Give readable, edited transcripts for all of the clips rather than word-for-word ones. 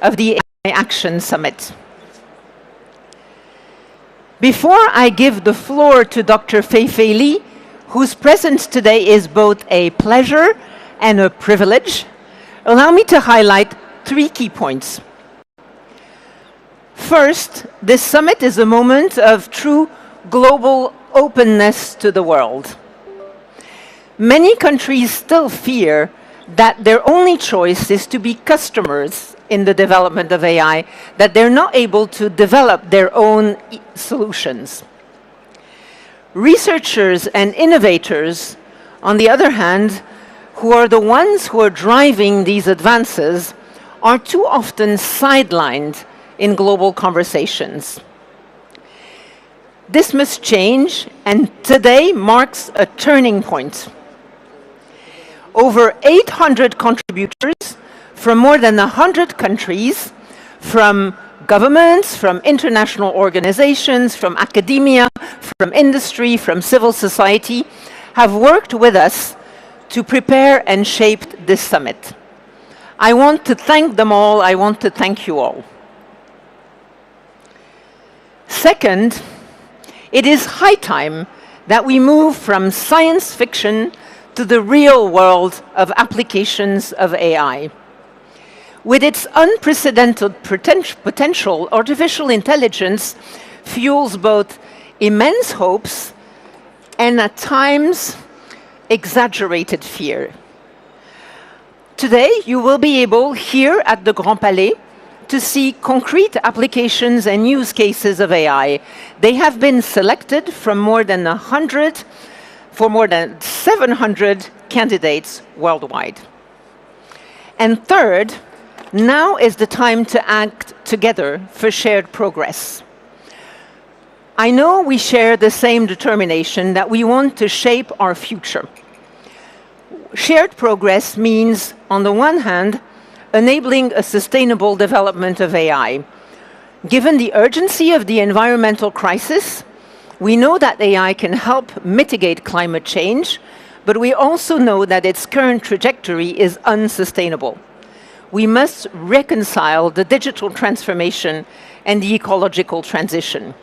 of the AI Action Summit. Before I give the floor to Dr. Fei-Fei Li, whose presence today is both a pleasure and a privilege, allow me to highlight 3 key points. First, this summit is a moment of true global openness to the world. Many countries still fear that their only choice is to be customers in the development of AI, that they're not able to develop their own solutions. Researchers and innovators, on the other hand, who are the ones who are driving these advances, are too often sidelined in global conversations. This must change, and today marks a turning point. Over 800 contributors from more than 100 countries, from governments, from international organizations, from academia, from industry, from civil society, have worked with us to prepare and shape this summit. I want to thank them all. I want to thank you all. Second, it is high time that we move from science fiction to the real world of applications of AI. With its unprecedented potential, artificial intelligence fuels both immense hopes and, at times, exaggerated fear. Today, you will be able, here at the Grand Palais, to see concrete applications and use cases of AI. They have been selected from more than 700 candidates worldwide. And third, now is the time to act together for shared progress. I know we share the same determination that we want to shape our future. Shared progress means, on the one hand, enabling a sustainable development of AI. Given the urgency of the environmental crisis, we know that AI can help mitigate climate change, but we also know that its current trajectory is unsustainable. We must reconcile the digital transformation and the ecological transition.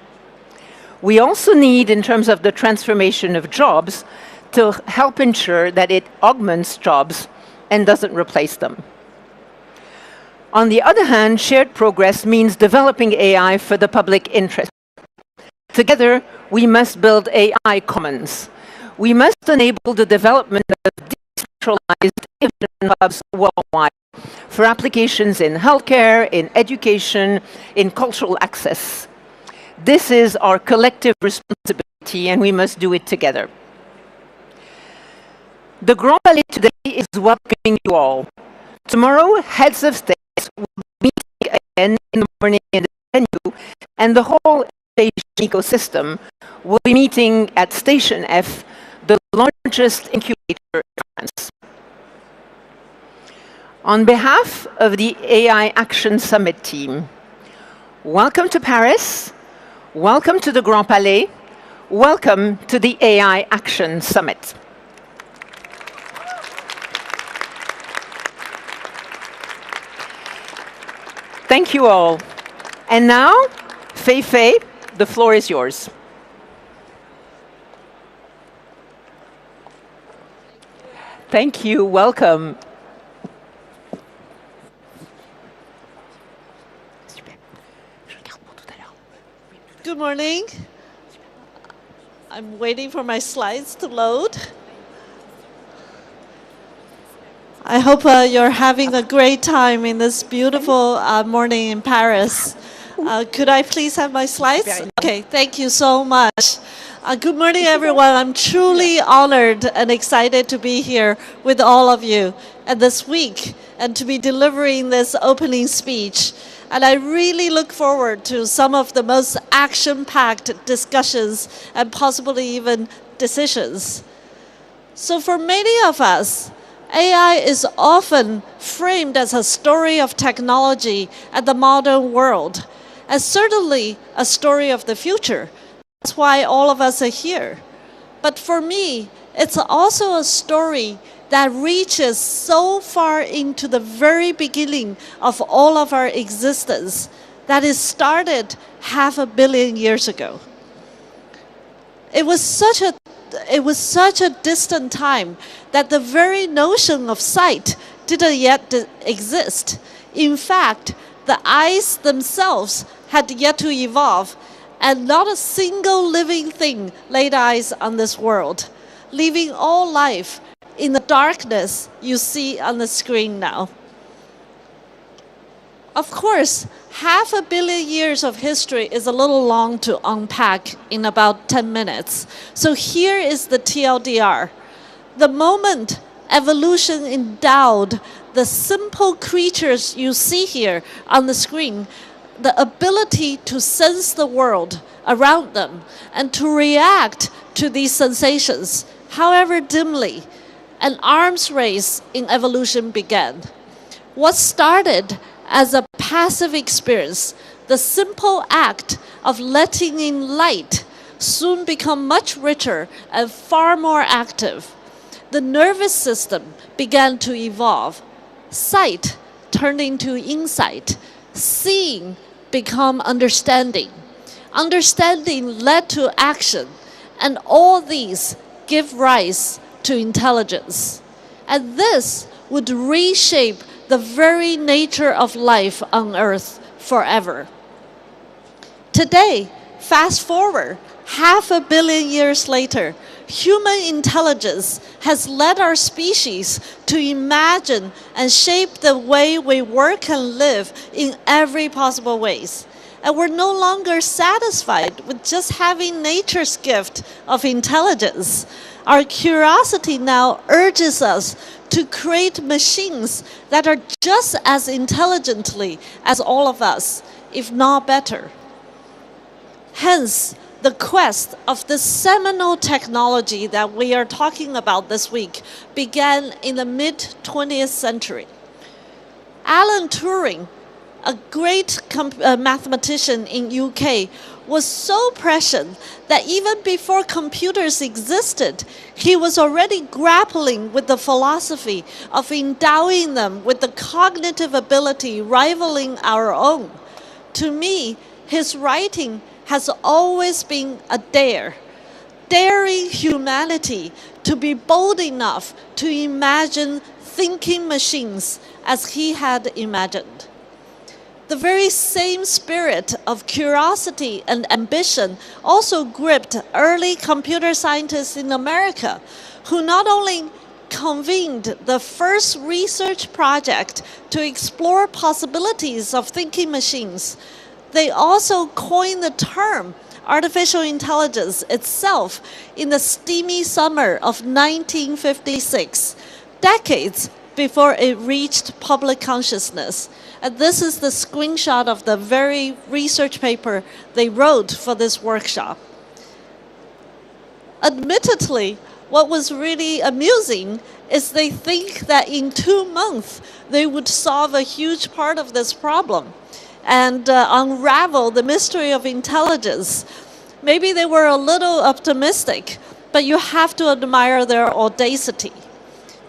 We also need, in terms of the transformation of jobs, to help ensure that it augments jobs and doesn't replace them. On the other hand, shared progress means developing AI for the public interest. Together, we must build AI commons. We must enable the development of decentralized innovation hubs worldwide for applications in healthcare, in education, in cultural access. This is our collective responsibility, and we must do it together. The Grand Palais today is welcoming you all. Tomorrow, heads of state will be meeting again in the morning in the venue, and the whole Asian ecosystem will be meeting at Station F, the largest incubator in France. On behalf of the AI Action Summit team, welcome to Paris, welcome to the Grand Palais, welcome to the AI Action Summit. Thank you all. And now, Fei-Fei, the floor is yours. Thank you. Welcome. Good morning. I'm waiting for my slides to load. I hope you're having a great time in this beautiful morning in Paris. Could I please have my slides? Okay, thank you so much. Good morning, everyone. I'm truly honored and excited to be here with all of you and this week and to be delivering this opening speech. And I really look forward to some of the most action-packed discussions and possibly even decisions. So for many of us, AI is often framed as a story of technology and the modern world, and certainly a story of the future. That's why all of us are here. But for me, it's also a story that reaches so far into the very beginning of all of our existence that it started 500 million years ago. It was such a distant time that the very notion of sight didn't yet exist. In fact, the eyes themselves had yet to evolve, and not a single living thing laid eyes on this world, leaving all life in the darkness you see on the screen now. Of course, 500 million years of history is a little long to unpack in about 10 minutes. So here is the TLDR. The moment evolution endowed the simple creatures you see here on the screen the ability to sense the world around them and to react to these sensations, however dimly, an arms race in evolution began. What started as a passive experience, the simple act of letting in light, soon become much richer and far more active. The nervous system began to evolve. Sight turned into insight. Seeing became understanding. Understanding led to action. And all these give rise to intelligence. And this would reshape the very nature of life on Earth forever. Today, fast forward 500 million years later, human intelligence has led our species to imagine and shape the way we work and live in every possible ways. And we're no longer satisfied with just having nature's gift of intelligence. Our curiosity now urges us to create machines that are just as intelligently as all of us, if not better. Hence, the quest of the seminal technology that we are talking about this week began in the mid-20th century. Alan Turing, a great mathematician in UK, was so prescient that even before computers existed, he was already grappling with the philosophy of endowing them with the cognitive ability rivaling our own. To me, his writing has always been a dare, daring humanity to be bold enough to imagine thinking machines as he had imagined. The very same spirit of curiosity and ambition also gripped early computer scientists in America, who not only convened the first research project to explore possibilities of thinking machines, they also coined the term artificial intelligence itself in the steamy summer of 1956, decades before it reached public consciousness. And this is the screenshot of the very research paper they wrote for this workshop. Admittedly, what was really amusing is they think that in 2 months they would solve a huge part of this problem and unravel the mystery of intelligence. Maybe they were a little optimistic, but you have to admire their audacity.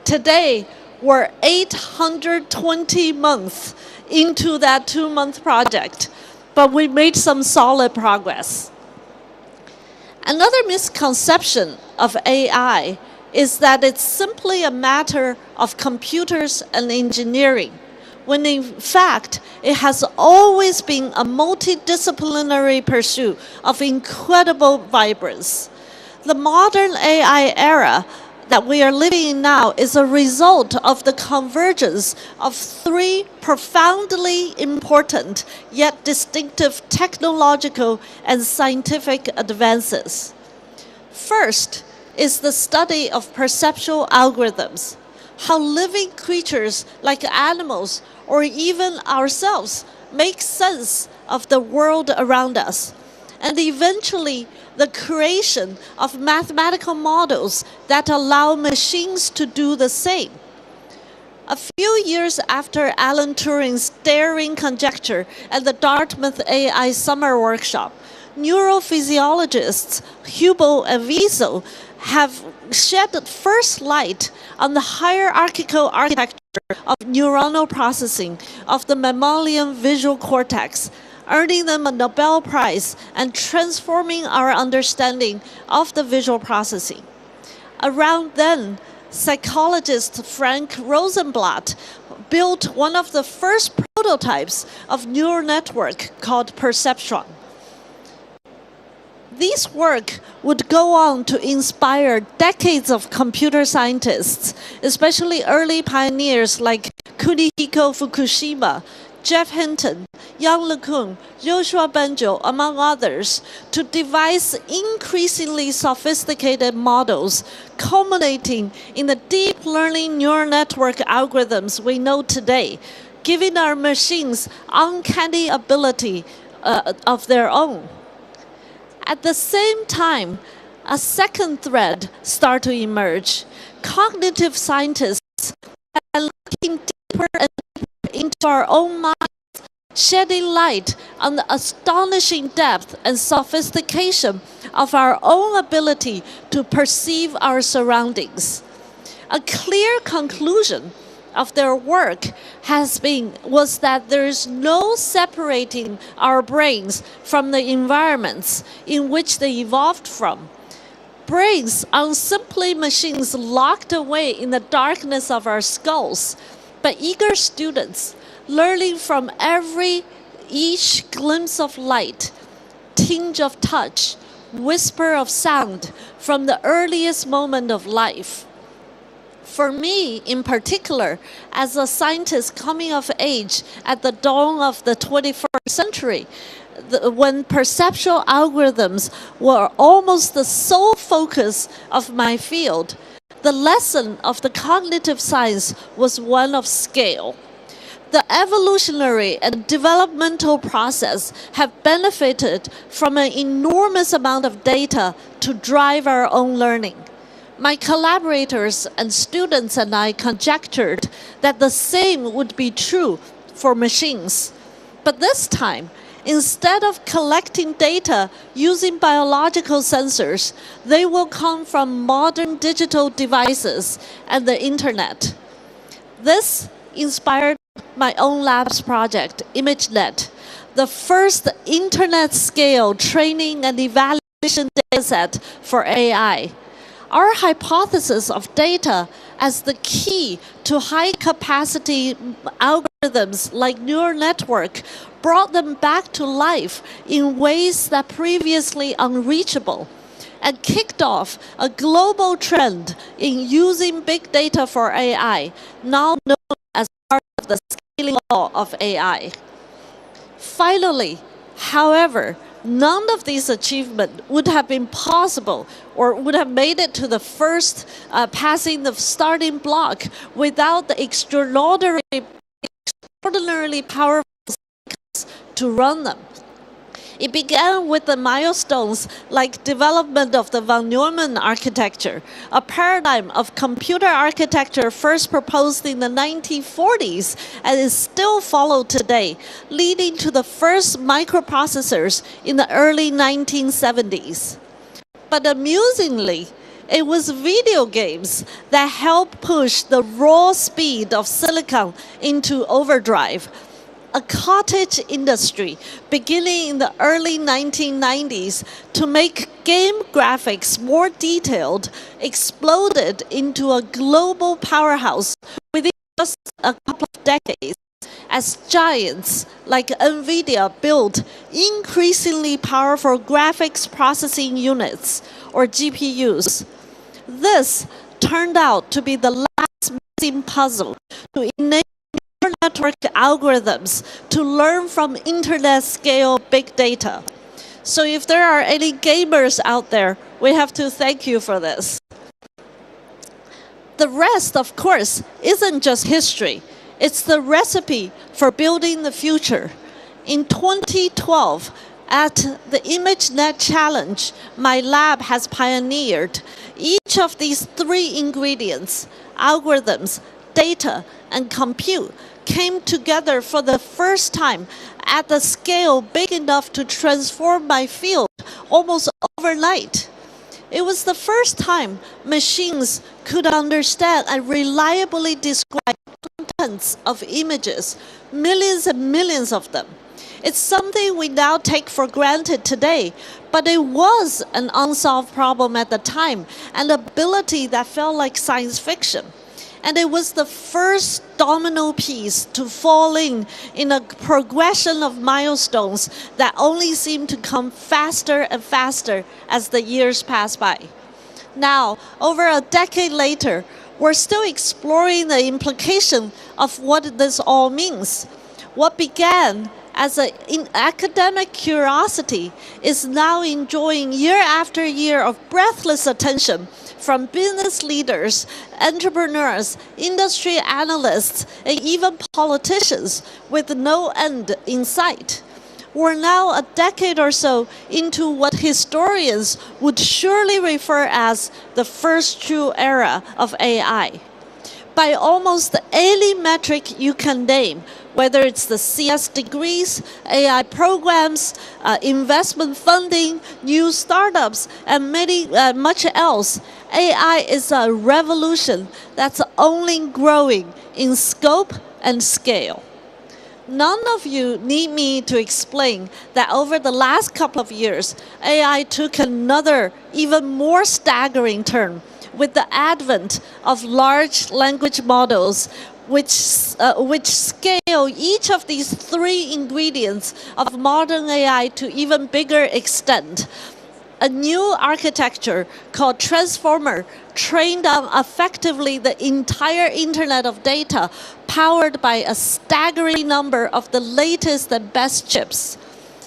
Today, we're 820 months into that 2-month project, but we made some solid progress. Another misconception of AI is that it's simply a matter of computers and engineering, when in fact, it has always been a multidisciplinary pursuit of incredible vibrance. The modern AI era that we are living in now is a result of the convergence of 3 profoundly important yet distinctive technological and scientific advances. First is the study of perceptual algorithms, how living creatures like animals or even ourselves make sense of the world around us, and eventually the creation of mathematical models that allow machines to do the same. A few years after Alan Turing's daring conjecture at the Dartmouth AI Summer Workshop, neurophysiologists Hubel and Wiesel have shed the first light on the hierarchical architecture of neuronal processing of the mammalian visual cortex, earning them a Nobel Prize and transforming our understanding of the visual processing. Around then, psychologist Frank Rosenblatt built one of the first prototypes of neural network called perceptron. This work would go on to inspire decades of computer scientists, especially early pioneers like Kunihiko Fukushima, Jeff Hinton, Yang LeCun, Joshua Bengio, among others, to devise increasingly sophisticated models, culminating in the deep learning neural network algorithms we know today, giving our machines uncanny ability of their own. At the same time, a second thread started to emerge. Cognitive scientists are looking deeper and deeper into our own minds, shedding light on the astonishing depth and sophistication of our own ability to perceive our surroundings. A clear conclusion of their work was that there is no separating our brains from the environments in which they evolved from. Brains aren't simply machines locked away in the darkness of our skulls, but eager students learning from each glimpse of light, tinge of touch, whisper of sound from the earliest moment of life. For me, in particular, as a scientist coming of age at the dawn of the 21st century, when perceptual algorithms were almost the sole focus of my field, the lesson of the cognitive science was one of scale. The evolutionary and developmental process have benefited from an enormous amount of data to drive our own learning. My collaborators and students and I conjectured that the same would be true for machines. But this time, instead of collecting data using biological sensors, they will come from modern digital devices and the internet. This inspired my own lab's project, ImageNet, the first internet-scale training and evaluation dataset for AI. Our hypothesis of data as the key to high-capacity algorithms like neural network brought them back to life in ways that previously unreachable, and kicked off a global trend in using big data for AI, now known as part of the scaling law of AI. Finally, however, none of these achievements would have been possible or would have made it to the first passing the starting block without the extraordinarily powerful systems to run them. It began with the milestones like development of the von Neumann architecture, a paradigm of computer architecture first proposed in the 1940s and is still followed today, leading to the first microprocessors in the early 1970s. But amusingly, it was video games that helped push the raw speed of silicon into overdrive. A cottage industry beginning in the early 1990s to make game graphics more detailed exploded into a global powerhouse within just a couple of decades as giants like NVIDIA built increasingly powerful graphics processing units or GPUs. This turned out to be the last missing puzzle to enable network algorithms to learn from internet-scale big data. So if there are any gamers out there, we have to thank you for this. The rest, of course, isn't just history. It's the recipe for building the future. In 2012, at the ImageNet Challenge, my lab has pioneered each of these three ingredients: algorithms, data, and compute came together for the first time at a scale big enough to transform my field almost overnight. It was the first time machines could understand and reliably describe contents of images, millions and millions of them. It's something we now take for granted today, but it was an unsolved problem at the time, an ability that felt like science fiction. And it was the first domino piece to fall in a progression of milestones that only seemed to come faster and faster as the years passed by. Now, over a decade later, we're still exploring the implication of what this all means. What began as an academic curiosity is now enjoying year after year of breathless attention from business leaders, entrepreneurs, industry analysts, and even politicians with no end in sight. We're now a decade or so into what historians would surely refer as the first true era of AI. By almost any metric you can name, whether it's the CS degrees, AI programs, investment funding, new startups, and much else, AI is a revolution that's only growing in scope and scale. None of you need me to explain that over the last couple of years, AI took another, even more staggering turn with the advent of large language models, which scale each of these three ingredients of modern AI to even bigger extent. A new architecture called Transformer trained on effectively the entire internet of data, powered by a staggering number of the latest and best chips.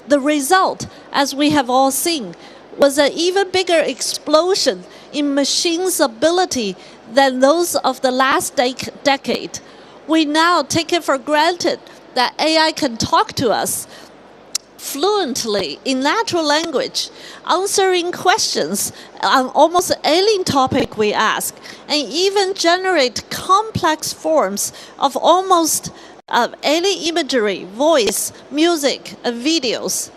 The result, as we have all seen, was an even bigger explosion in machines' ability than those of the last decade. We now take it for granted that AI can talk to us fluently in natural language, answering questions on almost any topic we ask, and even generate complex forms of almost any imagery, voice, music, and videos.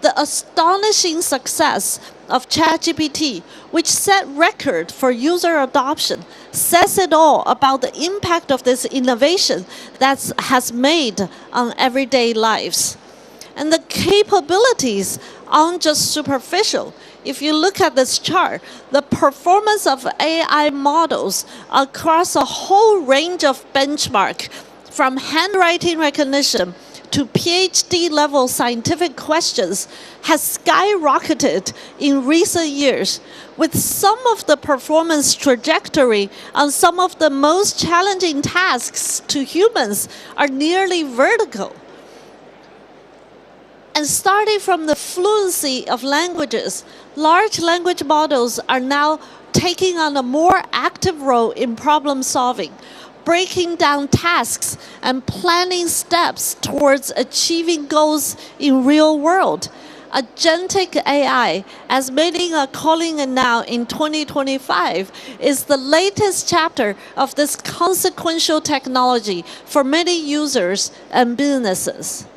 The astonishing success of ChatGPT, which set record for user adoption, says it all about the impact of this innovation that has made on everyday lives. And the capabilities aren't just superficial. If you look at this chart, the performance of AI models across a whole range of benchmarks, from handwriting recognition to PhD level scientific questions, has skyrocketed in recent years, with some of the performance trajectory on some of the most challenging tasks to humans are nearly vertical. And starting from the fluency of languages, large language models are now taking on a more active role in problem solving, breaking down tasks and planning steps towards achieving goals in real world. Agentic AI, as many are calling it now in 2025, is the latest chapter of this consequential technology for many users and businesses.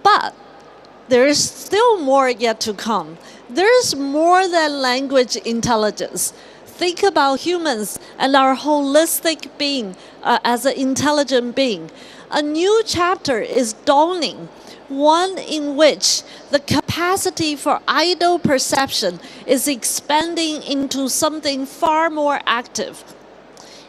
But there is still more yet to come. There is more than language intelligence. Think about humans and our holistic being as an intelligent being. A new chapter is dawning, one in which the capacity for idle perception is expanding into something far more active.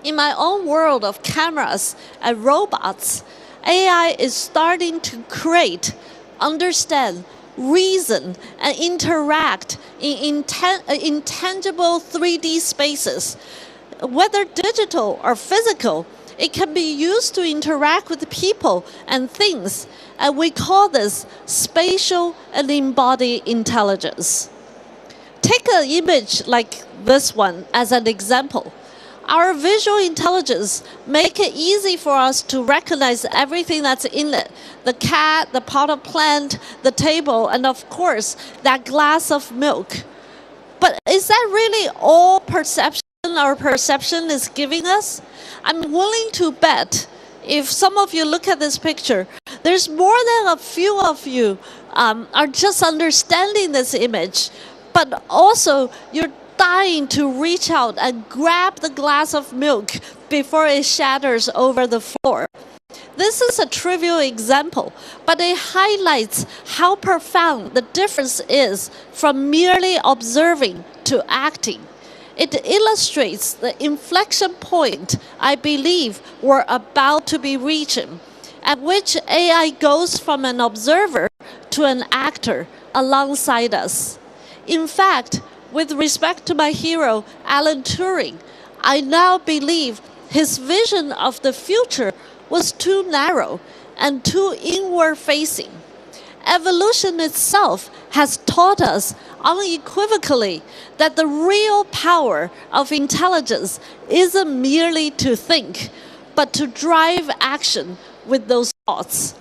In my own world of cameras and robots, AI is starting to create, understand, reason, and interact in intangible 3D spaces. Whether digital or physical, it can be used to interact with people and things, and we call this spatial and embodied intelligence. Take an image like this one as an example. Our visual intelligence make it easy for us to recognize everything that's in it. The cat, the potted plant, the table, and of course, that glass of milk. But is that really all perception our perception is giving us? I'm willing to bet if some of you look at this picture, there's more than a few of you are just understanding this image, but also you're dying to reach out and grab the glass of milk before it shatters over the floor. This is a trivial example, but it highlights how profound the difference is from merely observing to acting. It illustrates the inflection point I believe we're about to be reaching, at which AI goes from an observer to an actor alongside us. In fact, with respect to my hero, Alan Turing, I now believe his vision of the future was too narrow and too inward-facing. Evolution itself has taught us unequivocally that the real power of intelligence isn't merely to think, but to drive action with those thoughts.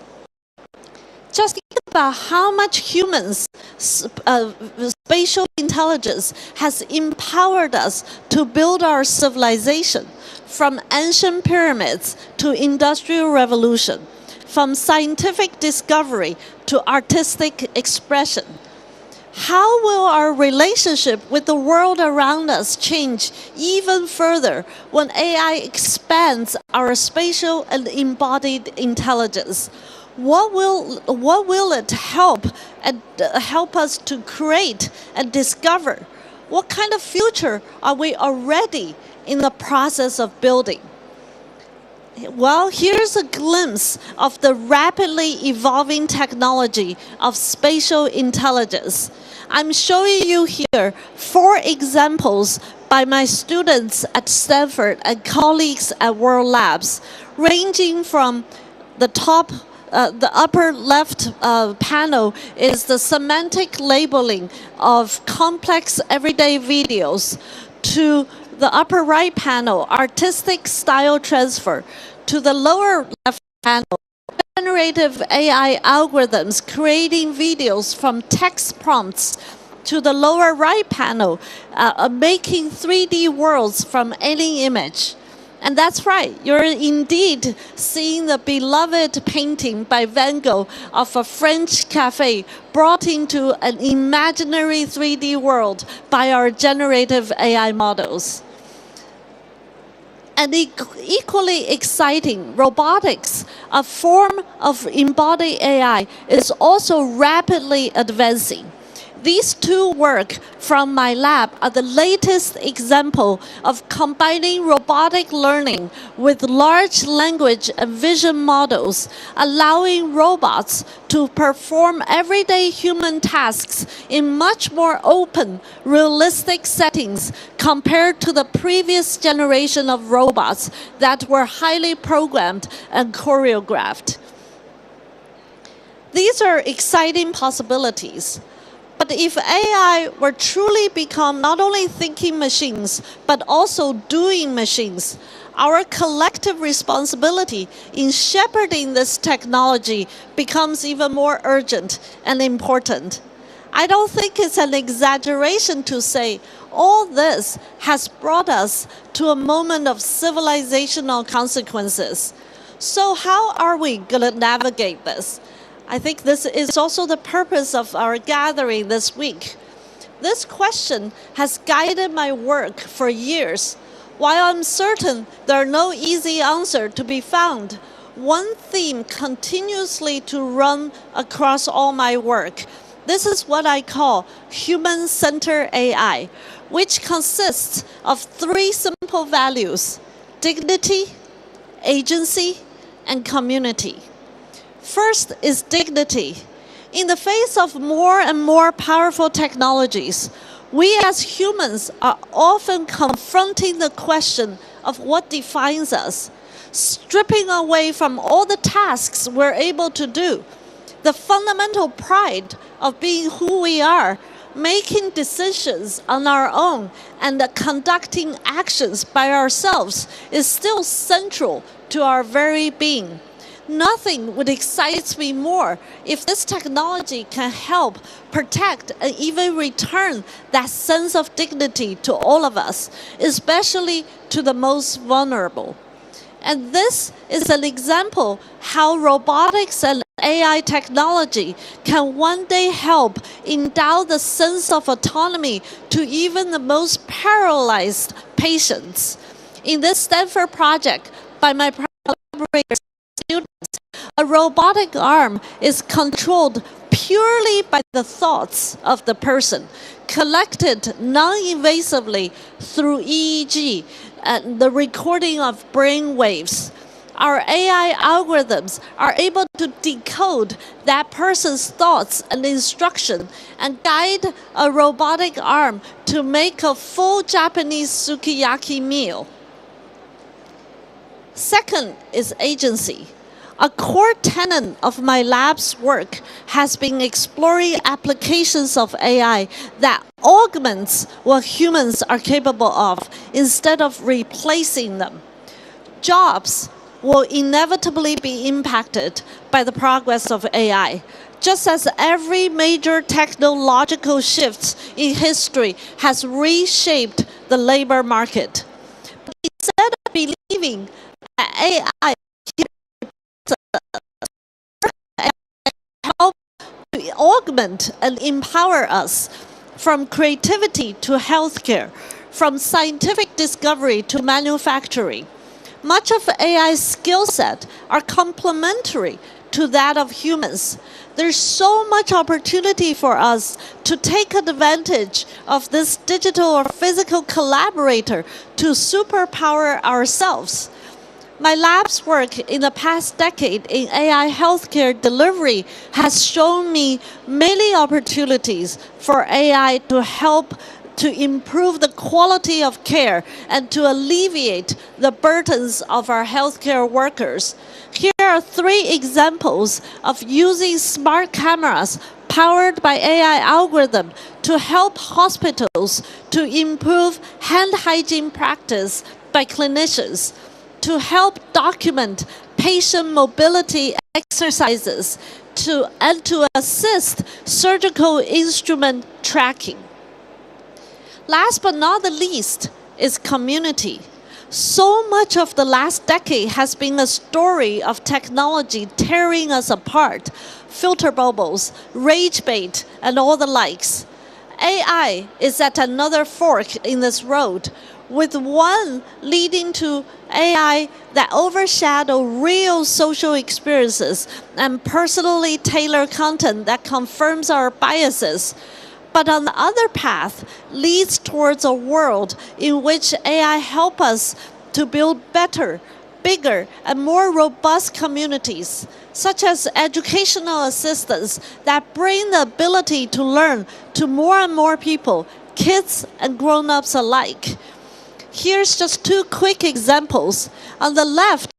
Just think about how much humans' spatial intelligence has empowered us to build our civilization, from ancient pyramids to industrial revolution, from scientific discovery to artistic expression. How will our relationship with the world around us change even further when AI expands our spatial and embodied intelligence? What will it help us to create and discover? What kind of future are we already in the process of building? Well, here's a glimpse of the rapidly evolving technology of spatial intelligence. I'm showing you here 4 examples by my students at Stanford and colleagues at World Labs, ranging from the top. The upper left panel is the semantic labeling of complex everyday videos, to the upper right panel, artistic style transfer, to the lower left panel, generative AI algorithms creating videos from text prompts, to the lower right panel, making 3D worlds from any image. And that's right, you're indeed seeing the beloved painting by Van Gogh of a French cafe brought into an imaginary 3D world by our generative AI models. And equally exciting, robotics, a form of embodied AI, is also rapidly advancing. These 2 work from my lab are the latest example of combining robotic learning with large language and vision models, allowing robots to perform everyday human tasks in much more open, realistic settings compared to the previous generation of robots that were highly programmed and choreographed. These are exciting possibilities. But if AI were truly become not only thinking machines, but also doing machines, our collective responsibility in shepherding this technology becomes even more urgent and important. I don't think it's an exaggeration to say all this has brought us to a moment of civilizational consequences. So how are we going to navigate this? I think this is also the purpose of our gathering this week. This question has guided my work for years. While I'm certain there are no easy answers to be found, one theme continuously to run across all my work. This is what I call human-centered AI, which consists of 3 simple values: dignity, agency, and community. First is dignity. In the face of more and more powerful technologies, we as humans are often confronting the question of what defines us, stripping away from all the tasks we're able to do. The fundamental pride of being who we are, making decisions on our own and conducting actions by ourselves is still central to our very being. Nothing would excite me more if this technology can help protect and even return that sense of dignity to all of us, especially to the most vulnerable. And this is an example how robotics and AI technology can one day help endow the sense of autonomy to even the most paralyzed patients. In this Stanford project by my collaborators and students, a robotic arm is controlled purely by the thoughts of the person, collected non-invasively through EEG and the recording of brain waves. Our AI algorithms are able to decode that person's thoughts and instruction and guide a robotic arm to make a full Japanese sukiyaki meal. Second is agency. A core tenet of my lab's work has been exploring applications of AI that augments what humans are capable of instead of replacing them. Jobs will inevitably be impacted by the progress of AI, just as every major technological shift in history has reshaped the labor market. But instead of believing that AI help to augment and empower us from creativity to healthcare, from scientific discovery to manufacturing, much of AI's skill set are complementary to that of humans. There's so much opportunity for us to take advantage of this digital or physical collaborator to superpower ourselves. My lab's work in the past decade in AI healthcare delivery has shown me many opportunities for AI to help to improve the quality of care and to alleviate the burdens of our healthcare workers. Here are 3 examples of using smart cameras powered by AI algorithm to help hospitals to improve hand hygiene practice by clinicians, to help document patient mobility exercises, and to assist surgical instrument tracking. Last but not the least is community. So much of the last decade has been a story of technology tearing us apart, filter bubbles, rage bait, and all the likes. AI is at another fork in this road, with one leading to AI that overshadow real social experiences and personally tailored content that confirms our biases. But on the other path leads towards a world in which AI help us to build better, bigger, and more robust communities, such as educational assistants that bring the ability to learn to more and more people, kids and grown-ups alike. Here's just 2 quick examples. On the left,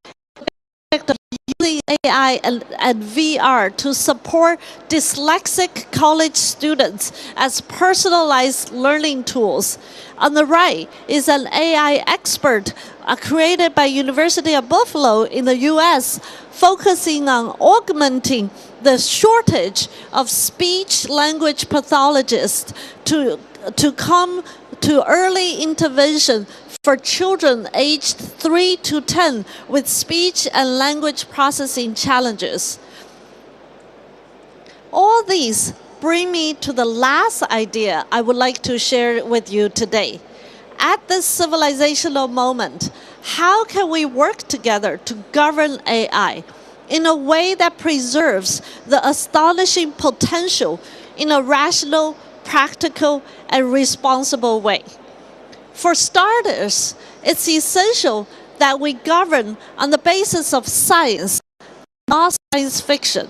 using AI and VR to support dyslexic college students as personalized learning tools. On the right is an AI expert created by University of Buffalo in the US, focusing on augmenting the shortage of speech-language pathologists to come to early intervention for children aged 3 to 10 with speech and language processing challenges. All these bring me to the last idea I would like to share with you today. At this civilizational moment, how can we work together to govern AI in a way that preserves the astonishing potential in a rational, practical, and responsible way? For starters, it's essential that we govern on the basis of science, not science fiction.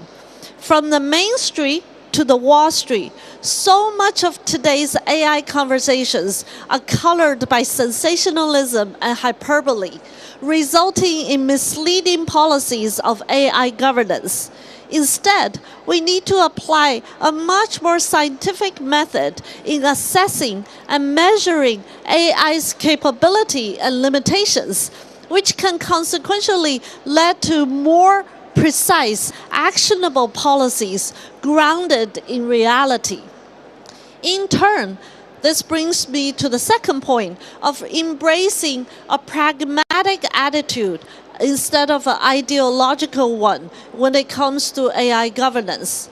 From the Main Street to the Wall Street, so much of today's AI conversations are colored by sensationalism and hyperbole, resulting in misleading policies of AI governance. Instead, we need to apply a much more scientific method in assessing and measuring AI's capability and limitations, which can consequentially lead to more precise, actionable policies grounded in reality. In turn, this brings me to the second point of embracing a pragmatic attitude instead of an ideological one when it comes to AI governance.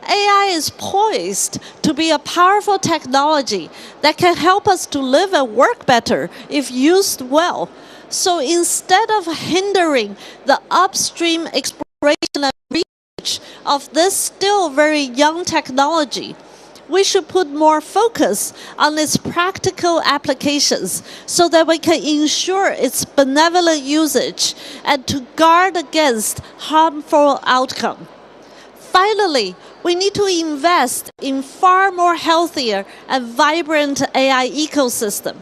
AI is poised to be a powerful technology that can help us to live and work better if used well. So instead of hindering the upstream exploration and research of this still very young technology, we should put more focus on its practical applications so that we can ensure its benevolent usage and to guard against harmful outcome. Finally, we need to invest in far more healthier and vibrant AI ecosystem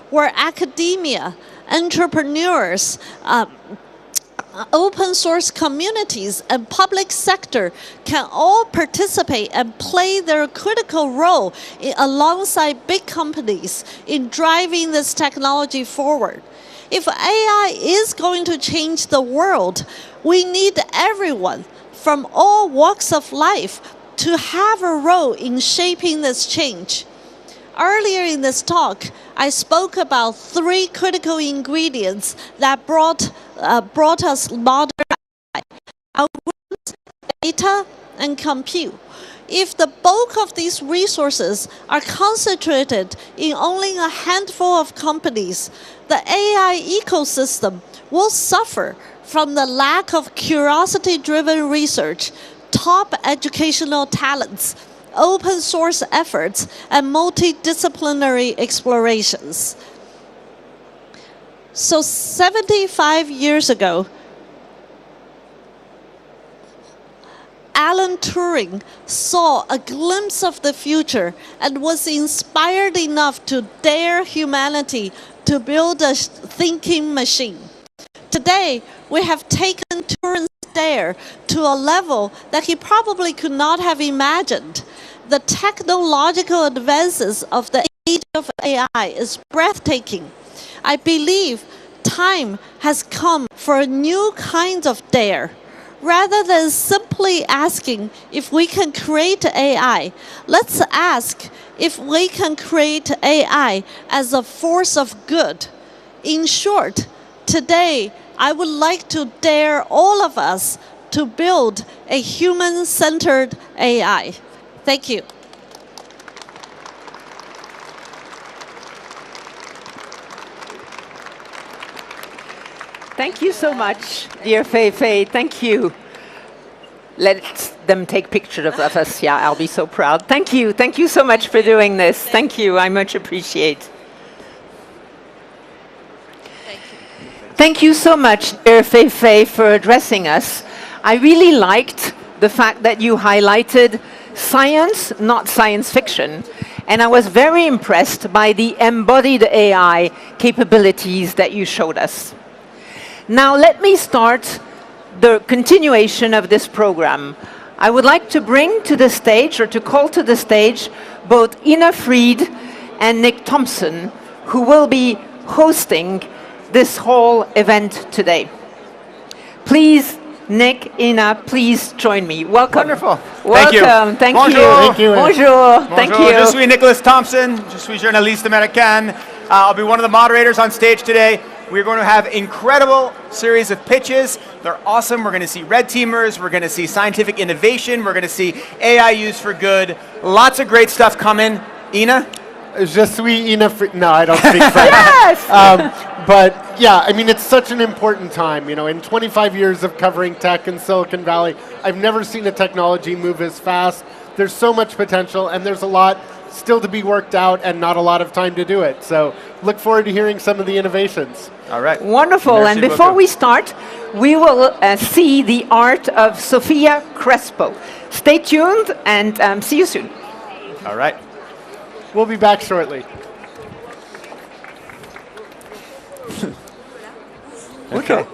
where academia, entrepreneurs, open source communities, and public sector can all participate and play their critical role alongside big companies in driving this technology forward. If AI is going to change the world, we need everyone from all walks of life to have a role in shaping this change. Earlier in this talk, I spoke about 3 critical ingredients that brought us modern AI: algorithms, data, and compute. If the bulk of these resources are concentrated in only a handful of companies, the AI ecosystem will suffer from the lack of curiosity-driven research, top educational talents, open source efforts, and multidisciplinary explorations. So 75 years ago, Alan Turing saw a glimpse of the future and was inspired enough to dare humanity to build a thinking machine. Today, we have taken Turing's dare to a level that he probably could not have imagined. The technological advances of the age of AI is breathtaking. I believe time has come for a new kind of dare. Rather than simply asking if we can create AI, let's ask if we can create AI as a force of good. In short, today, I would like to dare all of us to build a human-centered AI. Thank you. Thank you so much, dear Fei Fei. Thank you. Let them take pictures of us. Yeah, I'll be so proud. Thank you. Thank you so much for doing this. Thank you. I much appreciate. Thank you so much, dear Fei Fei, for addressing us. I really liked the fact that you highlighted science, not science fiction. And I was very impressed by the embodied AI capabilities that you showed us. Now let me start the continuation of this program. I would like to bring to the stage, or to call to the stage, both Ina Fried and Nick Thompson, who will be hosting this whole event today. Please, Nick, Ina, please join me. Welcome. Wonderful. Welcome. Thank you. Thank you. Bonjour. Thank you. Je suis Nicholas Thompson. Je suis journaliste américain. I'll be one of the moderators on stage today. We're going to have incredible series of pitches. They're awesome. We're going to see red teamers. We're going to see scientific innovation. We're going to see AI used for good. Lots of great stuff coming. Ina? Je suis Ina. No, I don't speak French. Yes! But yeah, I mean, it's such an important time. You know, in 25 years of covering tech in Silicon Valley, I've never seen a technology move as fast. There's so much potential, and there's a lot still to be worked out and not a lot of time to do it. So look forward to hearing some of the innovations. All right. Wonderful. Merci and before beaucoup. we start, we will see the art of Sofia Crespo. Stay tuned and see you soon. All right. We'll be back shortly. Okay.